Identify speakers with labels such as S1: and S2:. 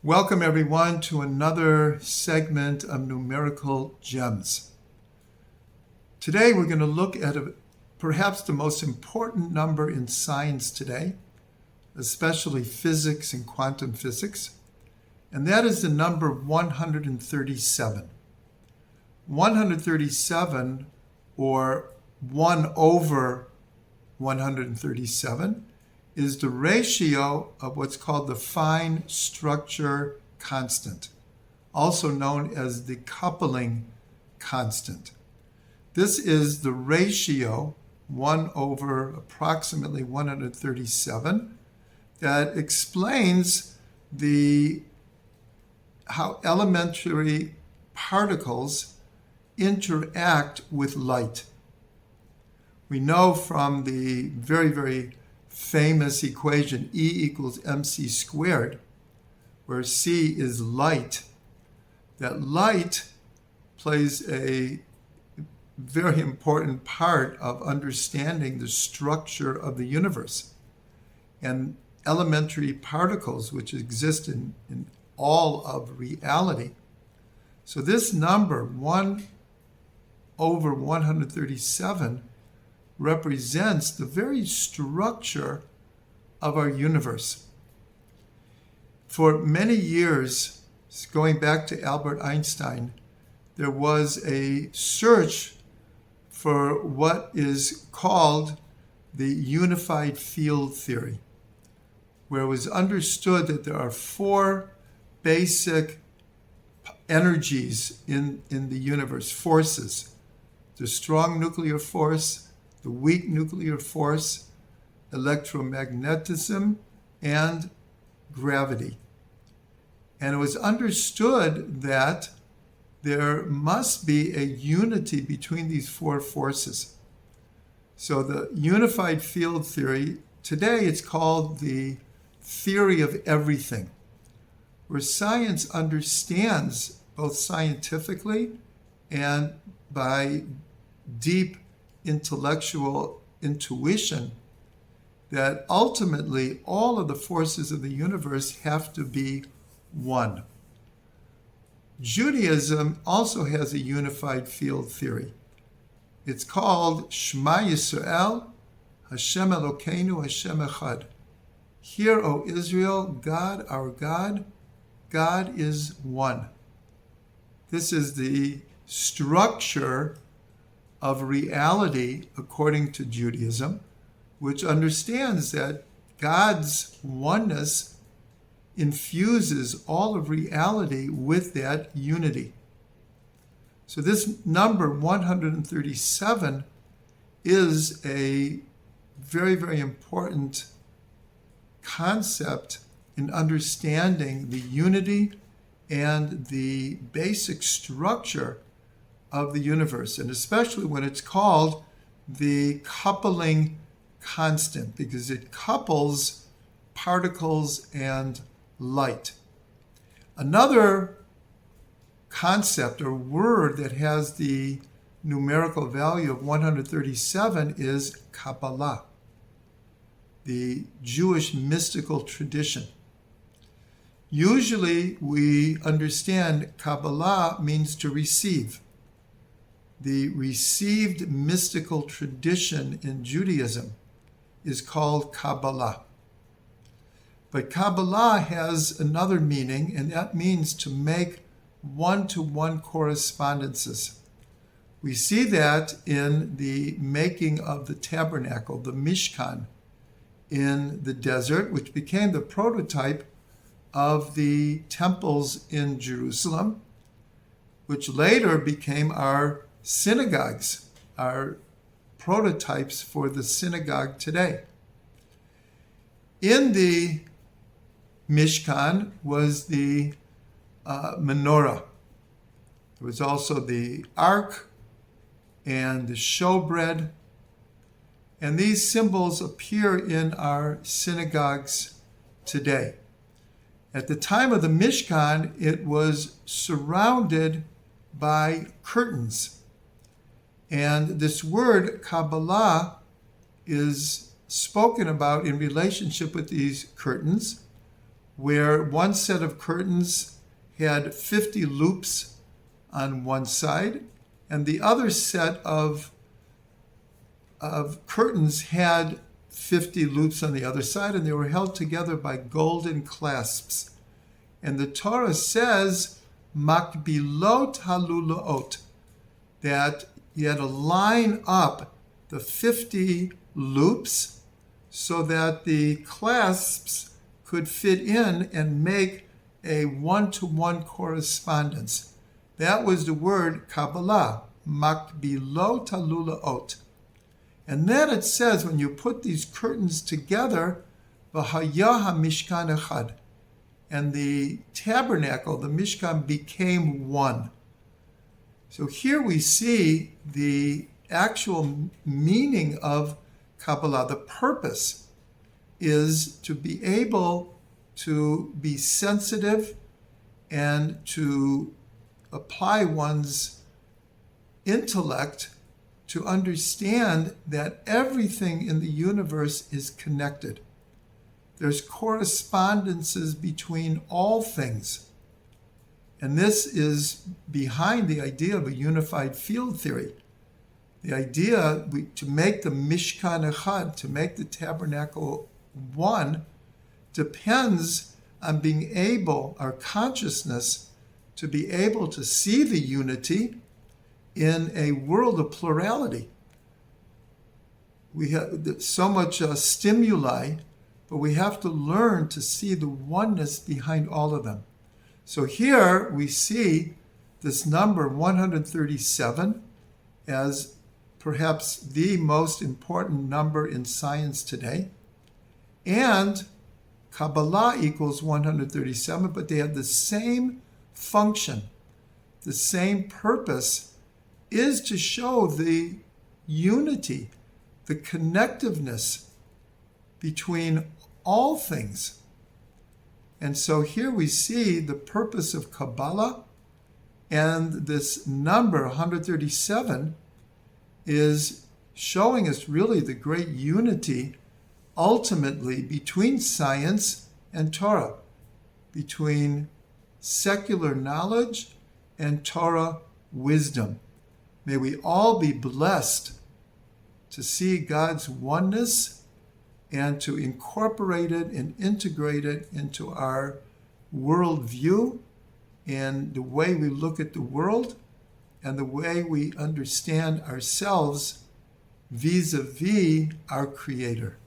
S1: Welcome everyone to another segment of Numerical Gems. Today we're going to look at perhaps the most important number in science today, especially physics and quantum physics, and that is the number 137. 137, or 1 over 137, is the ratio of what's called the fine structure constant, also known as the coupling constant. This is the ratio, 1 over approximately 137, that explains how elementary particles interact with light. We know from the very famous equation E equals mc squared, where c is light, that light plays a very important part of understanding the structure of the universe. And elementary particles, which exist in all of reality. So this number, 1 over 137, represents the very structure of our universe. For many years, going back to Albert Einstein, there was a search for what is called the unified field theory, where it was understood that there are 4 basic energies in the universe, forces: the strong nuclear force, the weak nuclear force, electromagnetism, and gravity. And it was understood that there must be a unity between these 4 forces. So the unified field theory, today it's called the theory of everything, where science understands, both scientifically and by deep intellectual intuition, that ultimately all of the forces of the universe have to be one. Judaism also has a unified field theory. It's called Shema Yisrael, Hashem Elokeinu, Hashem Echad. Hear, O Israel, God, our God, God is one. This is the structure of reality according to Judaism, which understands that God's oneness infuses all of reality with that unity. So this number 137 is a very important concept in understanding the unity and the basic structure of the universe, and especially when it's called the coupling constant, because it couples particles and light. Another concept or word that has the numerical value of 137 is Kabbalah, the Jewish mystical tradition. Usually we understand Kabbalah means to receive. The received mystical tradition in Judaism is called Kabbalah. But Kabbalah has another meaning, and that means to make one-to-one correspondences. We see that in the making of the tabernacle, the Mishkan, in the desert, which became the prototype of the temples in Jerusalem, which later became our synagogues, are prototypes for the synagogue today. In the Mishkan was the menorah. There was also the ark and the showbread. And these symbols appear in our synagogues today. At the time of the Mishkan, it was surrounded by curtains. And this word, Kabbalah, is spoken about in relationship with these curtains, where one set of curtains had 50 loops on one side, and the other set of curtains had 50 loops on the other side, and they were held together by golden clasps. And the Torah says, makbilot halulaot, that you had to line up the 50 loops so that the clasps could fit in and make a one-to-one correspondence. That was the word Kabbalah, makbilot halulaot. And then it says, when you put these curtains together, v'haya hamishkan echad, and the tabernacle, the Mishkan, became one. So here we see the actual meaning of Kabbalah. The purpose is to be able to be sensitive and to apply one's intellect to understand that everything in the universe is connected. There's correspondences between all things. And this is behind the idea of a unified field theory. The idea to make the Mishkan Echad, to make the tabernacle one, depends on being able, our consciousness, to be able to see the unity in a world of plurality. We have so much stimuli, but we have to learn to see the oneness behind all of them. So here we see this number 137 as perhaps the most important number in science today. And Kabbalah equals 137, but they have the same function, the same purpose, is to show the unity, the connectiveness between all things. And so here we see the purpose of Kabbalah, and this number 137 is showing us really the great unity ultimately between science and Torah, between secular knowledge and Torah wisdom. May we all be blessed to see God's oneness and to incorporate it and integrate it into our worldview and the way we look at the world and the way we understand ourselves vis-a-vis our Creator.